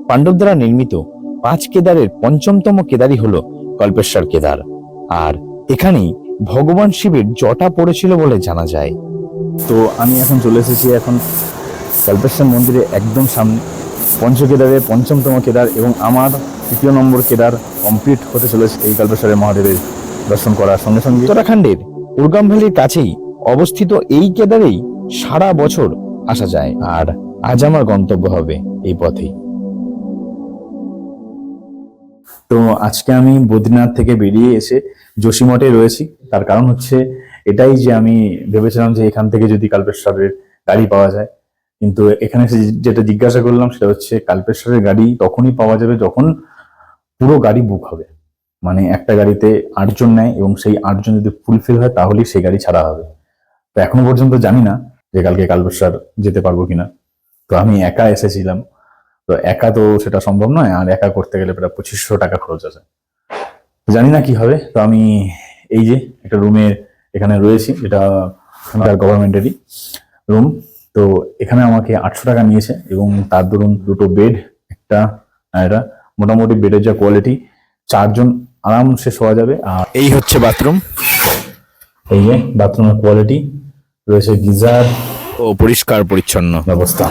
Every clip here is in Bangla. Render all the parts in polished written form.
পাণ্ডব দ্বারা নির্মিত 5 কেদারের পঞ্চমতম কেদারই হলো কল্পেশ্বর কেদার। আর এখানেই ভগবান শিবের জটা পড়েছিল বলে জানা যায়। তো আমি এখন চলে এসেছি এখন কল্পেশ্বর মন্দিরে একদম সামনে। পঞ্চকেদারের পঞ্চমতম কেদার এবং আমার 3য় নম্বর কেদার কমপ্লিট হতে চলেছে এই কল্পেশ্বরের মহাদেবের দর্শন করার সঙ্গে সঙ্গে। উত্তরাখণ্ডের উর্গাম ভ্যালির কাছেই অবস্থিত এই কেদারেই সারা বছর আসা যায়। আর আজ আমার গন্তব্য হবে এই পথেই। তো আজকে আমি বদ্রীনাথ থেকে বেরিয়ে এসে যোশীমঠে রয়েছি। তার কারণ হচ্ছে এটাই যে আমি ভেবেছিলাম যে এখান থেকে যদি কাল্পেশ্বরের গাড়ি পাওয়া যায়, কিন্তু এখানে যেটা জিজ্ঞাসা করলাম সেটা হচ্ছে কাল্পেশ্বরের গাড়ি তখনই পাওয়া যাবে যখন পুরো গাড়ি বুক হবে। মানে একটা গাড়িতে 8 জন নেয় এবং সেই 8 জন যদি ফুলফিল হয় তাহলেই সেই গাড়ি ছাড়া হবে। তো এখনো পর্যন্ত জানি না যে কালকে কাল্পেশ্বর যেতে পারবো কিনা। তো আমি একা এসেছিলাম, তো একা তো সেটা সম্ভব নয়, আর একা করতে গেলে প্রায় 2500 টাকা খরচ আছে। জানি না কি হবে। তো আমি এই যে একটা রুমে এখানে রয়েছি, এটা গভর্নমেন্টেরই রুম। তো এখানে আমাকে 800 টাকা নিয়েছে এবং তার দরুন 2টো বেড, এটা মোটামুটি বেডের যা কোয়ালিটি 4 জন আরামসে শোয়া যাবে। আর এই হচ্ছে বাথরুম, এই যে বাথরুমের কোয়ালিটি রয়েছে, গিজার ও পরিষ্কার পরিচ্ছন্ন ব্যবস্থা।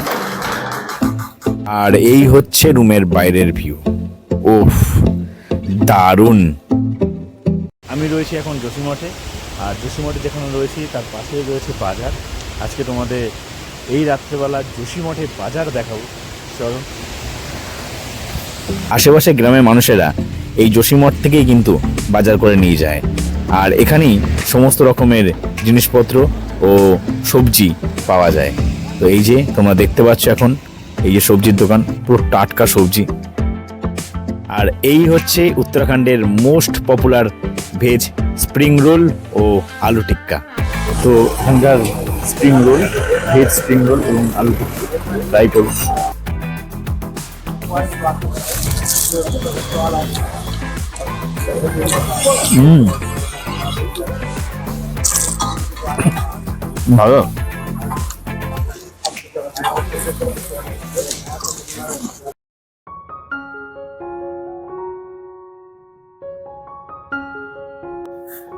আর এই হচ্ছে রুমের বাইরের ভিউ। ওফ, দারুণ। আমি রয়েছি এখন যোশীমঠে, আর যোশীমঠে যেখানে রয়েছি তার পাশে রয়েছে বাজার। আজকে তোমাদের এই রাত্রেবেলা যোশীমঠে বাজার দেখাবো, চলো। আশেপাশে গ্রামের মানুষেরা এই যোশীমঠ থেকেই কিন্তু বাজার করে নিয়ে যায়, আর এখানেই সমস্ত রকমের জিনিসপত্র ও সবজি পাওয়া যায়। তো এই যে তোমরা দেখতে পাচ্ছ এখন এই যে সবজির দোকান, পুরো টাটকা সবজি। আর এই হচ্ছে উত্তরাখণ্ডের most popular veg spring roll ও আলু টিক্কা। তো এখানকার spring roll, veg spring roll এবং আলু টিক্কা ট্রাই করব। ভালো।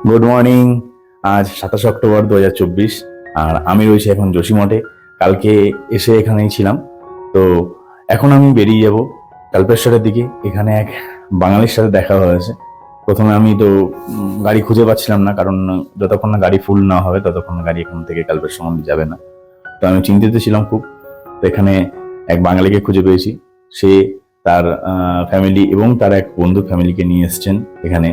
Good morning. আজ 27 অক্টোবর 2024, আর আমি রয়েছি এখন যোশীমঠে। কালকে এসে এখানেই ছিলাম। তো এখন আমি বেরিয়ে যাব কাল্পেশ্বরের দিকে। এখানে এক বাঙালির সাথে দেখা হয়েছে। প্রথমে আমি তো গাড়ি খুঁজে পাচ্ছিলাম না, কারণ যতক্ষণ না গাড়ি ফুল না হবে ততক্ষণ গাড়ি এখান থেকে কাল্পেশ্বর মন্দির যাবে না। তো আমি চিন্তিত ছিলাম খুব। তো এখানে এক বাঙালিকে খুঁজে পেয়েছি। সে তার ফ্যামিলি এবং তার এক বন্ধু ফ্যামিলিকে নিয়ে এসছেন এখানে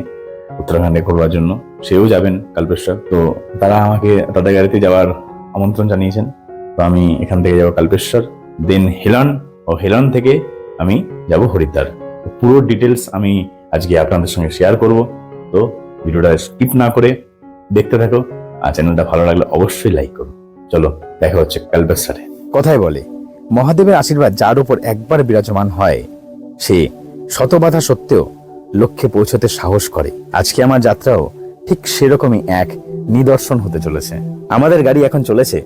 উত্তরাখণ্ডে ঘোরবার জন্য। সেও যাবেন কাল্পেশ্বর। তো তারা আমাকে তাদের গাড়িতে যাওয়ার আমন্ত্রণ জানিয়েছেন। তো আমি এখান থেকে যাবো কাল্পেশ্বর, দেন হেলন, ও হেলন থেকে আমি যাব হরিদ্বার। পুরো ডিটেলস আমি আজকে আপনাদের সঙ্গে শেয়ার করব। তো ভিডিওটা স্কিপ না করে দেখতে থাকো, আর চ্যানেলটা ভালো লাগলে অবশ্যই লাইক করো। চলো, দেখা হচ্ছে কাল্পেশ্বরে। কথায় বলে মহাদেবের আশীর্বাদ যার উপর একবার বিরাজমান হয়, সে শত বাধা সত্ত্বেও লক্ষ্যে পৌঁছতে সাহস করে। আজকে আমার যাত্রাও ঠিক সেরকমই এক নিদর্শন হতে চলেছে। আমাদের গাড়ি এখন চলেছে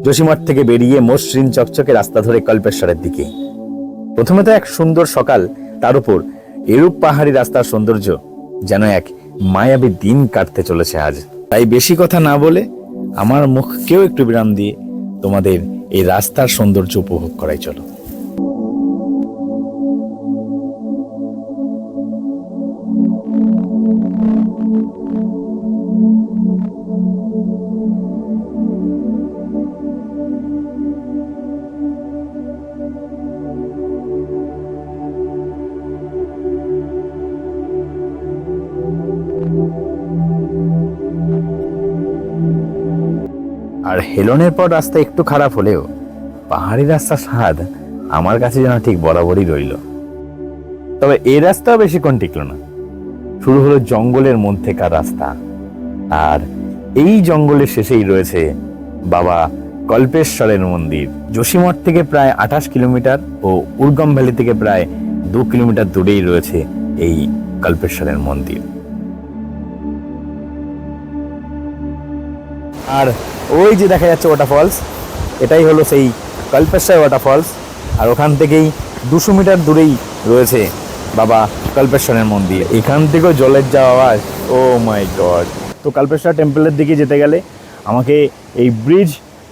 যোশীমঠ থেকে বেরিয়ে মসৃণ চকচকে রাস্তা ধরে কল্পেশ্বরের দিকে। প্রথমে তো এক সুন্দর সকাল, তার উপর এরূপ পাহাড়ি রাস্তার সৌন্দর্য, যেন এক মায়াবী দিন কাটতে চলেছে আজ। তাই বেশি কথা না বলে আমার মুখকেও একটু বিরাম দিয়ে তোমাদের এই রাস্তার সৌন্দর্য উপভোগ করাই চলো। আর হেলনের পর রাস্তা একটু খারাপ হলেও পাহাড়ি রাস্তার স্বাদ আমার কাছে যেন ঠিক বরাবরই রইল। তবে এই রাস্তাও বেশিক্ষণ টিকল না। শুরু হলো জঙ্গলের মধ্যেকার রাস্তা, আর এই জঙ্গলের শেষেই রয়েছে বাবা কল্পেশ্বরের মন্দির। যোশীমঠ থেকে প্রায় 28 কিলোমিটার ও উর্গম ভ্যালি থেকে প্রায় 2 কিলোমিটার দূরেই রয়েছে এই কল্পেশ্বরের মন্দির। আর ওই যে দেখা যাচ্ছে ওয়াটারফলস, এটাই হলো সেই কল্পেশ্বর ওয়াটারফলস। আর ওখান থেকেই 200 মিটার দূরেই রয়েছে বাবা কল্পেশ্বরের মন্দির। এখান থেকেও জলের যা আওয়াজ, ও মাই গড। তো কল্পেশ্বর টেম্পলের দিকে যেতে গেলে আমাকে এই ব্রিজ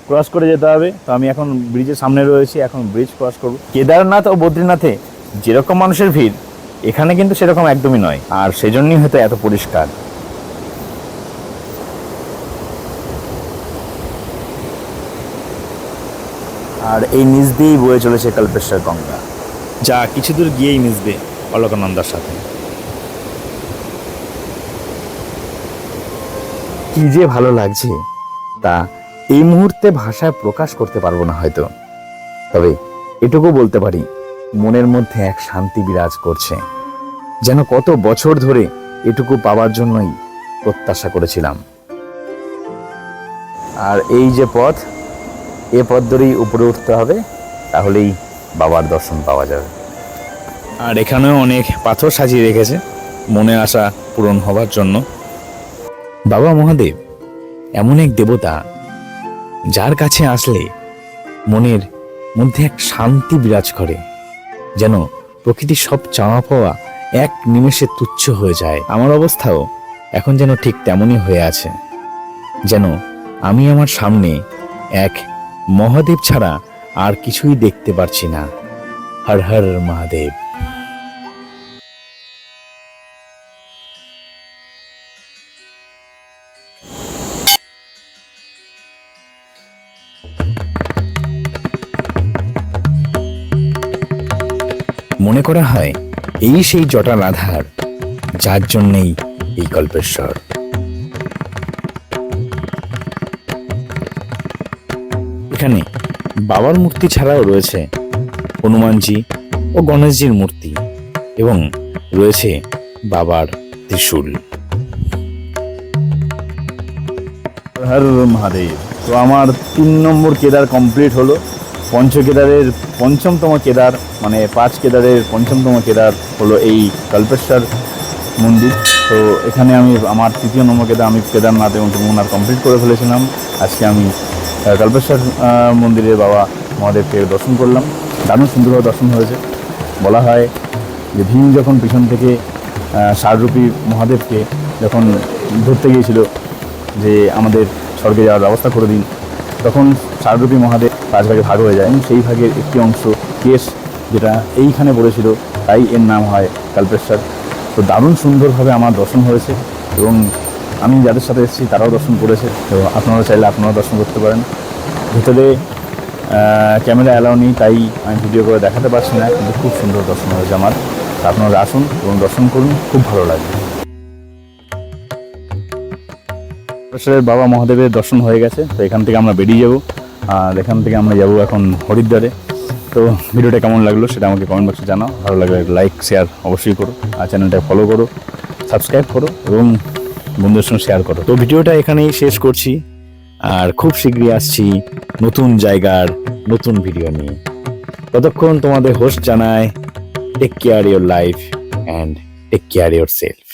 ক্রস করে যেতে হবে। তো আমি এখন ব্রিজের সামনে রয়েছি, এখন ব্রিজ ক্রস করব। কেদারনাথ ও বদ্রীনাথে যেরকম মানুষের ভিড়, এখানে কিন্তু সেরকম একদমই নয়, আর সেজন্যই হয়তো এত পরিষ্কার। আর এই নিচ দিয়েই বয়ে চলেছে কল্পেশ্বর গঙ্গা, যা কিছু দূর গিয়েই মিশবে অলকানন্দার সাথে। কি যে ভালো লাগছে তা এই মুহূর্তে ভাষায় প্রকাশ করতে পারবো না হয়তো, তবে এটুকু বলতে পারি মনের মধ্যে এক শান্তি বিরাজ করছে, যেন কত বছর ধরে এটুকু পাওয়ার জন্যই প্রত্যাশা করেছিলাম। আর এই যে পথ, এ পথ ধরেই উপরে উঠতে হবে, তাহলেই বাবার দর্শন পাওয়া যাবে। আর এখানেও অনেক পাথর সাজিয়ে রেখেছে মনে আশা পূরণ হবার জন্য। বাবা মহাদেব এমন এক দেবতা যার কাছে আসলে মনের মধ্যে এক শান্তি বিরাজ করে, যেন প্রকৃতির সব চাওয়া পাওয়া এক নিমেষে তুচ্ছ হয়ে যায়। আমার অবস্থাও এখন যেন ঠিক তেমনই হয়ে আছে, যেন আমি আমার সামনে এক মহাদেব ছাড়া আর কিছুই দেখতে পারছি না। হর হর মহাদেব। মনে করা হয় এই সেই জটাল আধার, যার জন্যেই এই কল্পেশ্বর। এখানে বাবার মূর্তি ছাড়াও রয়েছে হনুমানজি ও গণেশজির মূর্তি, এবং রয়েছে বাবার ত্রিশূল। হর মহাদেব। তো আমার 3 নম্বর কেদার কমপ্লিট হলো। পঞ্চকেদারের পঞ্চমতম কেদার, মানে 5 কেদারের পঞ্চমতম কেদার হলো এই কল্পেশ্বর মন্দির। তো এখানে আমি আমার 3য় নম্বর কেদার, আমি কেদারনাথ এবং তুঙ্গনাথ কমপ্লিট করে ফেলেছিলাম। আজকে আমি কল্পেশ্বর মন্দিরে বাবা মহাদেবকে দর্শন করলাম। দারুণ সুন্দরভাবে দর্শন হয়েছে। বলা হয় যে ভীম যখন পিছন থেকে ষাঁড়রূপী মহাদেবকে যখন ধরতে গিয়েছিল যে আমাদের স্বর্গে যাওয়ার ব্যবস্থা করে দিন, তখন ষাঁড়রূপী মহাদেব 5 ভাগে ভাগ হয়ে যায়, এবং সেই ভাগের একটি অংশ কেশ যেটা এইখানে পড়েছিল, তাই এর নাম হয় কল্পেশ্বর। তো দারুণ সুন্দরভাবে আমার দর্শন হয়েছে, এবং আমি যাদের সাথে এসেছি তারাও দর্শন করেছে। তো আপনারা চাইলে আপনারাও দর্শন করতে পারেন। ভিতরে ক্যামেরা অ্যালাউ নেই, তাই আমি ভিডিও করে দেখাতে পারছি না, কিন্তু খুব সুন্দর দর্শন হয়েছে আমার। আপনারা আসুন এবং দর্শন করুন, খুব ভালো লাগবে। কল্পেশ্বরের বাবা মহাদেবের দর্শন হয়ে গেছে। তো এখান থেকে আমরা বেরিয়ে যাব, আর এখান থেকে আমরা যাব এখন হরিদ্বারে। তো ভিডিওটা কেমন লাগলো সেটা আমাকে কমেন্ট বক্সে জানাও। ভালো লাগলে লাইক শেয়ার অবশ্যই করো, আর চ্যানেলটা ফলো করো, সাবস্ক্রাইব করো এবং বন্ধুদের সঙ্গে শেয়ার করো। তো ভিডিওটা এখানেই শেষ করছি, আর খুব শীঘ্রই আসছি নতুন জায়গার নতুন ভিডিও নিয়ে। ততক্ষণ তোমাদের হোস্ট জানায়, take care your life and take care your self.